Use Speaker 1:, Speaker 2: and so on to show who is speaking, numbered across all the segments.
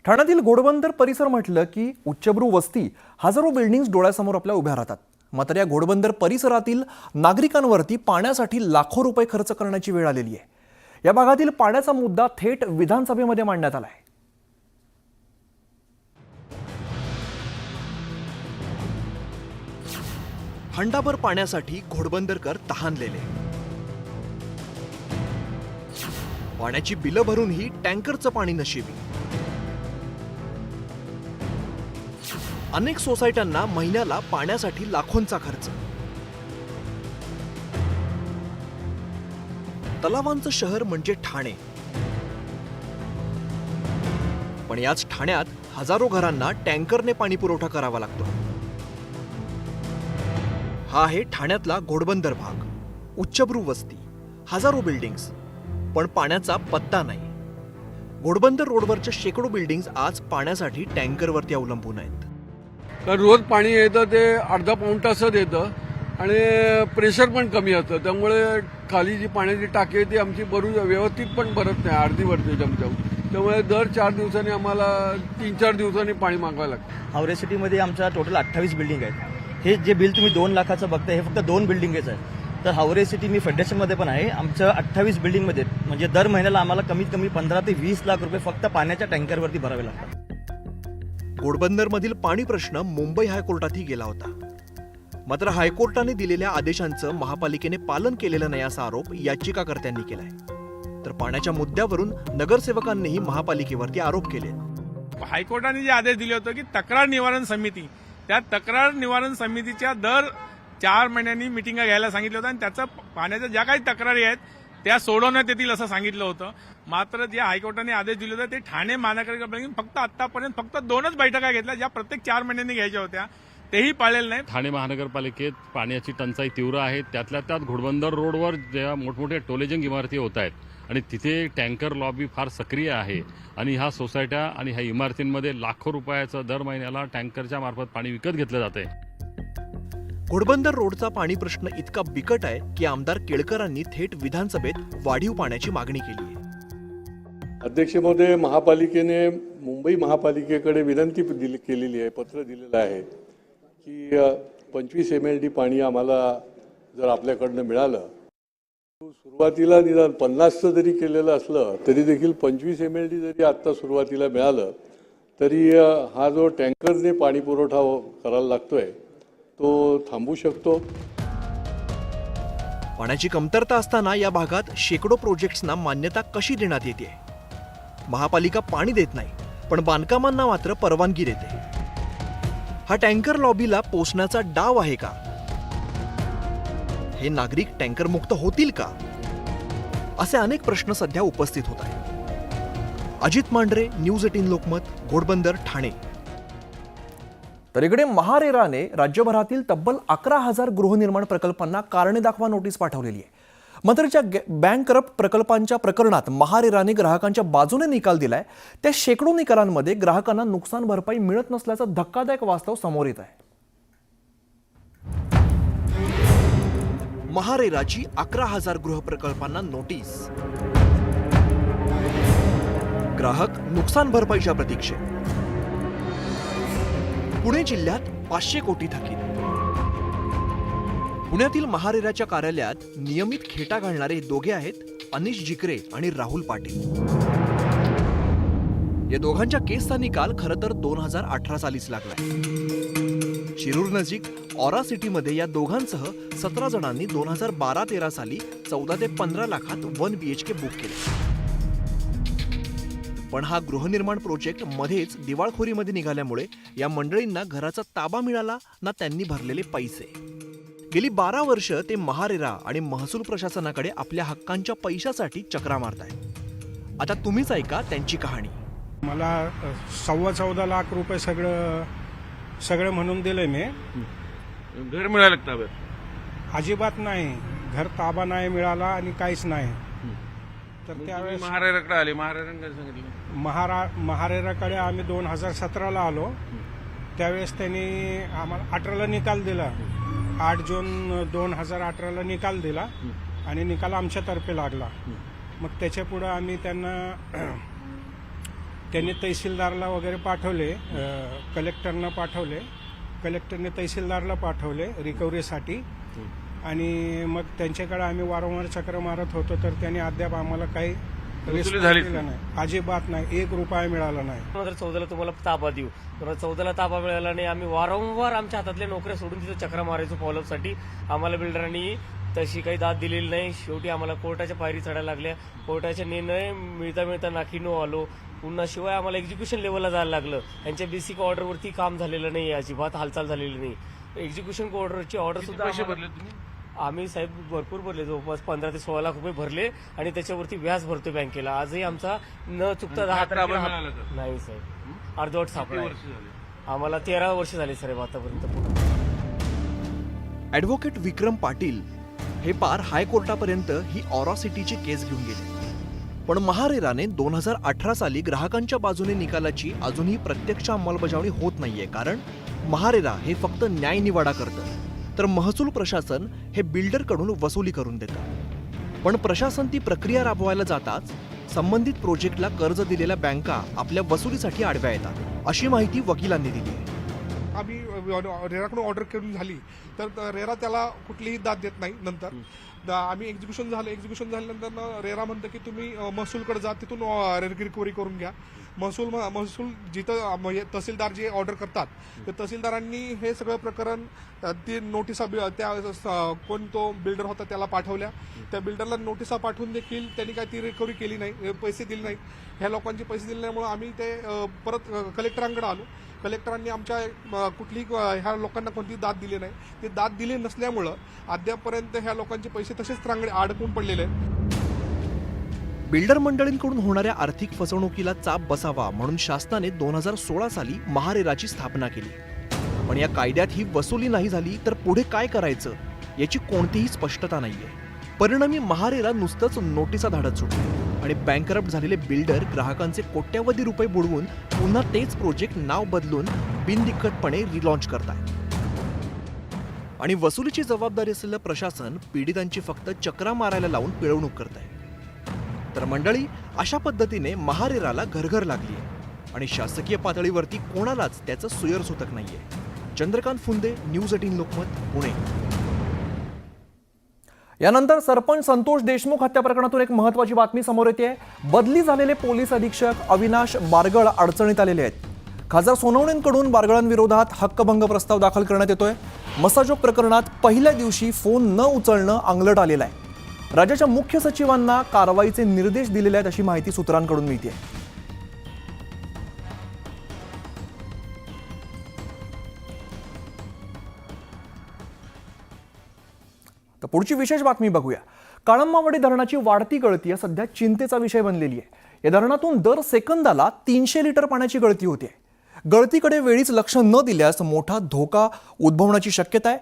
Speaker 1: ठाण्यातील घोडबंदर परिसर म्हटलं की उच्चभ्रू वस्ती, हजारो बिल्डिंग्स डोळ्यासमोर आपल्या उभ्या राहतात. मात्र या घोडबंदर परिसरातील नागरिकांवरती पाण्यासाठी लाखो रुपये खर्च करण्याची वेळ आलेली आहे. या भागातील पाण्याचा मुद्दा थेट विधानसभेमध्ये मांडण्यात आला आहे.
Speaker 2: हंडाभर पाण्यासाठी घोडबंदरकर तहानलेले. पाण्याची बिलं भरूनही टँकरचं पाणी नशिबी. अनेक सोसायट्यांना महिन्याला पाण्यासाठी लाखोंचा खर्च. तलावांचं शहर म्हणजे ठाणे. पण याच ठाण्यात हजारो घरांना टँकरने पाणी पुरवठा करावा लागतो. हा आहे ठाण्यातला घोडबंदर भाग. उच्चभ्रू वस्ती, हजारो बिल्डिंग्स, पण पाण्याचा पत्ता नाही. घोडबंदर रोडवरच्या शेकडो बिल्डिंग्स आज पाण्यासाठी टँकरवरती अवलंबून आहेत.
Speaker 3: तर रोज पाणी येतं ते अर्धा पाऊण तासात येतं आणि प्रेशर पण कमी असतं. त्यामुळे खाली जी पाण्याची टाकी आहे ती आमची व्यवस्थित पण भरत नाही, अर्धी भरते जमजम. त्यामुळे दर 4 दिवसांनी आम्हाला 3-4 दिवसांनी पाणी मागवायला लागतं.
Speaker 4: हावरे सिटीमध्ये आमच्या टोटल 28 बिल्डिंग आहेत. हे जे बिल तुम्ही 2 लाखाचं बघताय हे फक्त 2 बिल्डिंगच आहे. तर हावरे सिटी मी फेडरेशनमध्ये पण आहे. आमच्या 28 बिल्डिंगमध्ये म्हणजे दर महिन्याला आम्हाला कमीत कमी 15 ते 20 लाख रुपये फक्त पाण्याच्या टँकरवरती भरावे लागतात.
Speaker 2: घोडबंदरमधील पाणी प्रश्न मुंबई हायकोर्टातही गेला होता. मात्र हायकोर्टाने दिलेल्या आदेशांचं महापालिकेने पालन केलेलं नाही असा आरोप याचिकाकर्त्यांनी केलाय. तर पाण्याच्या मुद्द्यावरून नगरसेवकांनीही महापालिकेवरती आरोप केले.
Speaker 5: हायकोर्टाने जे आदेश दिले होते की तक्रार निवारण समिती, त्या तक्रार निवारण समितीच्या दर 4 महिन्यांनी मिटिंगा घ्यायला सांगितलं होतं आणि त्याचं पाण्याच्या ज्या काही तक्रारी आहेत त्या सोडवण्यात येतील असं सांगितलं होतं. मात्र जे हायकोर्टाने आदेश दिले होते ते ठाणे महानगरपालिकेने फक्त आतापर्यंत फक्त 2च बैठका घेतल्या, ज्या प्रत्येक 4 महिन्यांनी घ्यायच्या होत्या, तेही पाळलेलं नाही.
Speaker 6: ठाणे महानगरपालिकेत पाण्याची टंचाई तीव्र आहे. त्यातल्या त्यात घोडबंदर रोडवर ज्या मोठमोठ्या टोलेजंग इमारती होत आहेत आणि तिथे टँकर लॉबी फार सक्रिय आहे आणि ह्या सोसायट्या आणि ह्या इमारतींमध्ये लाखो रुपयाचं दर महिन्याला टँकरच्या मार्फत पाणी विकत घेतलं जाते.
Speaker 2: घोडबंदर रोडचा पाणी प्रश्न इतका बिकट आहे की आमदार केळकरांनी थेट विधानसभेत वाढीव पाण्याची मागणी केली आहे.
Speaker 7: अध्यक्ष महोदय, महापालिकेने मुंबई महापालिकेकडे विनंती केलेली आहे, पत्र दिलेलं आहे की 25 MLD पाणी आम्हाला जर आपल्याकडनं मिळालं, सुरुवातीला निदान 50चं जरी केलेलं असलं तरी देखील 25 MLD जरी आत्ता सुरुवातीला मिळालं तरी हा जो टँकरने पाणी पुरवठा करायला लागतोय तो थांबू शकतो.
Speaker 2: पाण्याची कमतरता असताना या भागात शेकडो प्रोजेक्ट्सना मान्यता कशी देण्यात येते? महापालिका पाणी देत नाही, पण बांधकामांना मात्र परवानगी देते. हा टँकर लॉबीला पोचण्याचा डाव आहे का? हे नागरिक टँकर मुक्त होतील का? असे अनेक प्रश्न सध्या उपस्थित होत आहेत. अजित मांढरे, न्यूज 18 लोकमत, घोडबंदर, ठाणे.
Speaker 1: तर इकडे महारेराने राज्यभरातील तब्बल 11,000 गृहनिर्माण प्रकल्पांना कारणे दाखवा नोटीस पाठवलेली आहे. मात्र ज्या बँकरप्ट प्रकल्पांच्या प्रकरणात महारेराने ग्राहकांच्या बाजूने निकाल दिलाय त्या शेकडो निकालांमध्ये ग्राहकांना नुकसान भरपाई मिळत नसल्याचं धक्कादायक वास्तव समोर येत आहे.
Speaker 2: महारेराची 11,000 गृहप्रकल्पांना नोटीस. ग्राहक नुकसान भरपाईच्या प्रतीक्षेत. पुणे जिल्ह्यात 500 कोटी थकीत. पुण्यातील महारेराच्या कार्यालयात नियमित खेटा घालणारे दोघे आहेत अनिश जिकरे आणि राहुल पाटील. या दोघांच्या केसचा निकाल खरं तर 2018 सालीच लागलाय. शिरूर नजीक ऑरा सिटीमध्ये या दोघांसह 17 जणांनी 2012-13 साली 14 ते 15 लाखात 1 BHK बुक केले. पण हा गृहनिर्माण प्रोजेक्ट मध्येच दिवाळखोरीमध्ये निघाल्यामुळे या मंडळींना घराचा ताबा मिळाला ना त्यांनी भरलेले पैसे. गेली 12 वर्ष ते महारेरा आणि महसूल प्रशासनाकडे आपल्या हक्कांच्या पैशासाठी चक्रा मारतायत. आता तुम्हीच ऐका त्यांची कहाणी.
Speaker 8: मला 14.25 लाख रुपये सगळं म्हणून दिलंय मी.
Speaker 5: घर मिळालं ताब्यात?
Speaker 8: अजिबात नाही. घर ताबा नाही मिळाला आणि काहीच नाही. तर त्यावेळेस
Speaker 5: महारेराकडे आले. महारेराने काय सांगितलं?
Speaker 8: महारेराकडे आम्ही 2017ला आलो. त्यावेळेस त्यांनी आम्हाला 18ला निकाल दिला. 8 जून 2018ला निकाल दिला आणि निकाल आमच्यातर्फे लागला. मग त्याच्या पुढे आम्ही त्यांना त्यांनी तहसीलदारला वगैरे पाठवले, कलेक्टरना पाठवले, कलेक्टरने तहसीलदारला पाठवले रिकव्हरीसाठी आणि मग त्यांच्याकडे आम्ही वारंवार चक्र मारत होतो, तर त्यांनी अद्याप आम्हाला काही रिस्पॉन्स दिला नाही, अजिबात नाही, 1 रुपया मिळाला नाही.
Speaker 9: 2014ला तुम्हाला ताबा देऊ, 2014ला ताबा मिळाला नाही. आम्ही वारंवार आमच्या हातातल्या नोकऱ्या सोडून तिथे चक्रा मारायचो फॉलोअपसाठी. आम्हाला बिल्डरांनी तशी काही दाद दिलेली नाही. शेवटी आम्हाला कोर्टाच्या पायरी चढायला लागल्या. कोर्टाचे निर्णय मिळता नाकीनो आलो. पुन्हा शिवाय आम्हाला एक्झिक्युशन लेवलला जायला लागलं. यांच्या बेसिक ऑर्डरवरती काम झालेलं नाही, अजिबात हालचाल झालेली नाही. एक्झिक्युशन ऑर्डरची ऑर्डर सुद्धा
Speaker 5: पैसे भरले तुम्ही?
Speaker 9: आम्ही साहेब भरपूर भरले, जवळपास 15 ते 16 लाख रुपये भरले आणि त्याच्यावरती व्याज भरतो बँकेला. आजही आमचा न चुकता 10 तारखेला नाही साहेब, अर्धवट सापडा. आम्हाला 13 वर्ष झाले साहेब आतापर्यंत.
Speaker 2: ॲडव्होकेट विक्रम पाटील हे पार हायकोर्टापर्यंत ही ऑरॉसिटीची केस घेऊन गेले. पण महारेराने 2018 साली ग्राहकांच्या बाजूने निकालाची अजूनही प्रत्यक्ष अंमलबजावणी होत नाहीये. कारण महारेरा हे फक्त न्यायनिवाडा करतं, तर महसूल प्रशासन हे बिल्डरकडून वसुली करून देतं. पण प्रशासन ती प्रक्रिया राबवायला जाताच संबंधित प्रोजेक्टला कर्ज दिलेल्या बँका आपल्या वसुलीसाठी आडव्या येतात, अशी माहिती वकिलांनी दिली आहे.
Speaker 10: आम्ही रेराकडून ऑर्डर करून झाली तर रेरा त्याला कुठलीही दाद देत नाही. नंतर आम्ही एक्झिक्युशन झाल्यानंतर रेरा म्हणतं की तुम्ही महसूलकडे जा, तिथून रिकव्हरी करून घ्या. महसूल जिथं तहसीलदार जे ऑर्डर करतात ते तहसीलदारांनी हे सगळं प्रकरण ती नोटिसा त्या कोण तो बिल्डर होता त्याला पाठवल्या. त्या बिल्डरला नोटिसा पाठवून देखील त्यांनी काय ती रिकव्हरी केली नाही, पैसे दिले नाहीत. ह्या लोकांचे पैसे दिले नाहीमुळे आम्ही ते परत कलेक्टरांकडे आलो. कलेक्टरांनी आमच्या कुठली ह्या लोकांना कोणती दाद दिली नाही. ते दाद दिली नसल्यामुळं अद्यापपर्यंत ह्या लोकांचे पैसे तसेच रांगडे अडकून पडलेले आहेत.
Speaker 2: बिल्डर मंडळींकडून होणाऱ्या आर्थिक फसवणुकीला चाप बसावा म्हणून शासनाने 2016 साली महारेराची स्थापना केली. पण या कायद्यात ही वसुली नाही झाली तर पुढे काय करायचं याची कोणतीही स्पष्टता नाहीये. परिणामी महारेरा नुसतंच नोटिसा धाडत सुटली आणि बँकरप्ट झालेले बिल्डर ग्राहकांचे कोट्यवधी रुपये बुडवून पुन्हा तेच प्रोजेक्ट नाव बदलून बिनदिक्कटपणे रिलॉन्च करतायत. आणि वसुलीची जबाबदारी असलेलं प्रशासन पीडितांची फक्त चक्रा मारायला लावून पिळवणूक करत आहे. तर मंडळी, अशा पद्धतीने महारेराला घरघर लागली आहे आणि शासकीय पातळीवरती कोणालाच त्याचं सुयरसुतक नाहीये. चंद्रकांत फुंदे, न्यूज 18 लोकमत, पुणे.
Speaker 1: यानंतर सरपंच संतोष देशमुख हत्या प्रकरणातून एक महत्त्वाची बातमी समोर येते. बदली झालेले पोलीस अधीक्षक अविनाश बारगळ अडचणीत आलेले आहेत. खासदार सोनवणेंकडून बारगळांविरोधात हक्कभंग प्रस्ताव दाखल करण्यात येतोय. मसाजोग प्रकरणात पहिल्या दिवशी फोन न उचलणं अंगलट आलेलं आहे. राज्याच्या मुख्य सचिवांना कारवाईचे निर्देश दिलेले आहेत अशी माहिती सूत्रांकडून मिळते. तर पुढची विशेष बातमी बघूया. काळंबावाडी धरणाची वाढती गळती सध्या चिंतेचा विषय बनलेली आहे. या धरणातून दर सेकंदाला 300 लिटर पाण्याची गळती होते. गळतीकडे वेळीच लक्ष न दिल्यास मोठा धोका उद्भवण्याची शक्यता आहे.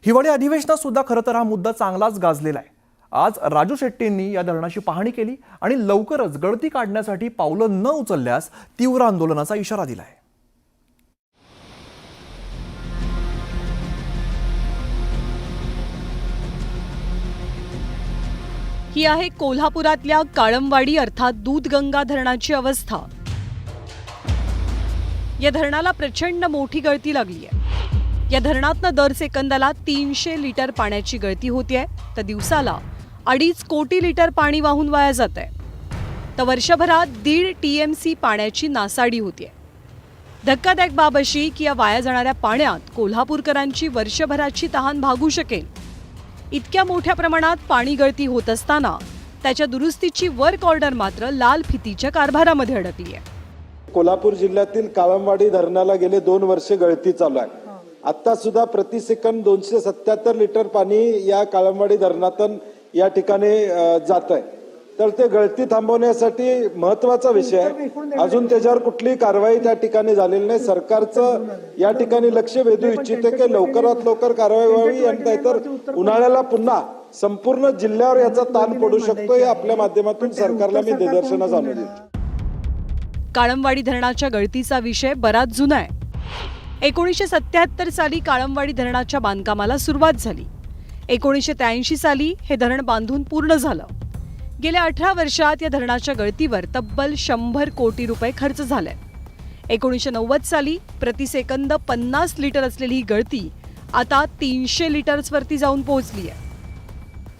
Speaker 1: हिवाळी अधिवेशनात सुद्धा खरं तर हा मुद्दा चांगलाच गाजलेला आहे. आज राजू शेट्टींनी या धरणाची पाहणी केली आणि लवकरच गळती काढण्यासाठी पावलं न उचलल्यास तीव्र आंदोलनाचा इशारा दिला आहे.
Speaker 11: ही आहे कोल्हापुरातल्या काळंबवाडी अर्थात दूधगंगा धरणाची अवस्था. या धरणाला प्रचंड मोठी गळती लागली आहे. या धरणातनं दर सेकंदाला 300 लिटर पाण्याची गळती होतीये, तर दिवसाला 2.5 कोटी लिटर पाणी वाहून वाया जात आहे. तर वर्षभरात 1.5 TMC पाण्याची नासाडी होतीये. धक्कादायक बाब अशी की या वाया जाणाऱ्या पाण्यात कोल्हापूरकरांची वर्षभराची तहान भागू शकेल इतक्या मोठ्या प्रमाणात पाणी गळती होत असताना त्याच्या दुरुस्तीची वर्क ऑर्डर मात्र लाल फितीच्या कारभारामध्ये अडकली आहे.
Speaker 12: कोल्हापूर जिल्ह्यातील काळंबवाडी धरणाला गेले 2 वर्ष गळती चालू आहे. आता सुद्धा प्रति सेकंद 277 लिटर पाणी या काळंबवाडी धरणातून या ठिकाणी जात आहे. तर ते गळती थांबवण्यासाठी महत्वाचा विषय आहे. अजून त्याच्यावर कुठलीही कारवाई त्या ठिकाणी झालेली नाही. सरकारचं या ठिकाणी लक्ष वेधू इच्छिते की लवकरात लवकर कारवाई व्हावी आणि नाहीतर उन्हाळ्याला पुन्हा संपूर्ण जिल्ह्यावर याचा ताण पडू शकतो. हे आपल्या माध्यमातून सरकारला मी निदर्शनास आणू देतो.
Speaker 11: काळंबवाडी धरणाच्या गळतीचा विषय बराच जुना आहे. 1977 साली काळंबवाडी धरणाच्या बांधकामाला सुरुवात झाली. 1983 साली हे धरण बांधून पूर्ण झालं. गेल्या 18 वर्षात या धरणाच्या गळतीवर तब्बल 100 कोटी रुपये खर्च झालाय. 1990 साली प्रतिसेकंद 50 लिटर असलेली ही गळती आता 300 लिटर्सवरती जाऊन पोहोचली आहे.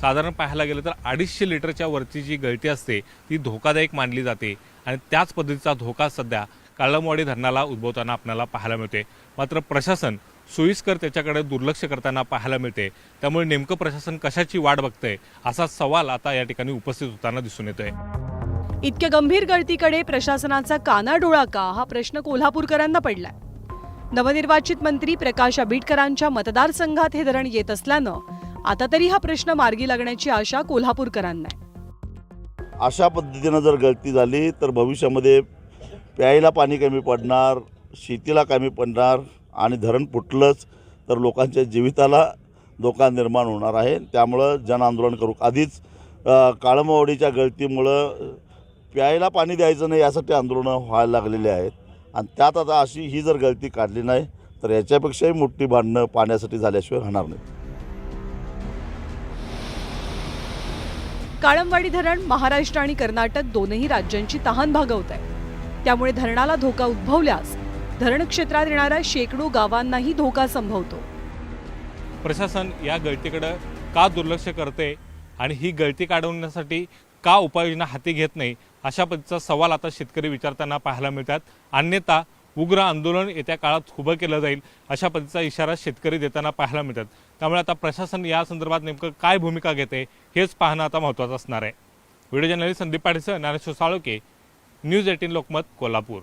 Speaker 13: साधारण पाहायला गेलं तर 250 लिटरच्या वरची जी गळती असते ती धोकादायक मानली जाते आणि त्याच पद्धतीचा धोका सध्या काळमवाडी धरणाला उद्भवताना आपल्याला पाहायला मिळते. मात्र प्रशासन सोयीस्कर त्याच्याकडे दुर्लक्ष करताना पाहायला मिळते. त्यामुळे नेमकं प्रशासन कशाची वाट बघतंय असा सवाल आता या ठिकाणी उपस्थित होताना दिसून येतोय.
Speaker 11: इतक्या गंभीर गळतीकडे प्रशासनाचा कानाडोळा का हा प्रश्न कोल्हापूरकरांना पडलाय. नवनिर्वाचित मंत्री प्रकाश आंबेडकरांच्या मतदारसंघात हे धरण येत असल्यानं आता तरी हा प्रश्न मार्गी लागण्याची आशा कोल्हापूरकरांना आहे.
Speaker 14: अशा पद्धतीनं जर गळती झाली तर भविष्यामध्ये प्यायला पाणी कमी पडणार, शेतीला कमी पडणार आणि धरण फुटलंच तर लोकांच्या जीविताला धोका निर्माण होणार आहे. त्यामुळं जनआंदोलन करू. आधीच काळमवाडीच्या गळतीमुळं प्यायला पाणी द्यायचं नाही यासाठी आंदोलनं व्हायला लागलेली आहेत आणि त्यात आता अशी ही जर गळती काढली नाही तर याच्यापेक्षाही मोठी भांडणं पाण्यासाठी झाल्याशिवाय राहणार नाही.
Speaker 11: काळमवाडी धरण महाराष्ट्र आणि कर्नाटक दोनही राज्यांची तहान भागवत आहे. त्यामुळे धरणाला धोका उद्भवल्यास धरण क्षेत्रात येणाऱ्या शेकडो गावांनाही धोका संभवतो.
Speaker 13: प्रशासन या गळतीकडे का दुर्लक्ष करते आणि ही गळती काढवण्यासाठी का उपाययोजना हाती घेत नाही अशा पद्धतीचा सवाल आता शेतकरी विचारताना पाहायला मिळतात. अन्यथा उग्र आंदोलन येत्या काळात उभं केलं जाईल अशा पद्धतीचा इशारा शेतकरी देताना पाहायला मिळतात. त्यामुळे आता प्रशासन या संदर्भात नेमकं काय भूमिका घेते हेच पाहणं आता महत्त्वाचं असणार आहे. व्हिडिओ जर्नलिस्ट संदीप पाटीलसह ज्ञानेश्वर साळोके, न्यूज 18 लोकमत, कोल्हापूर.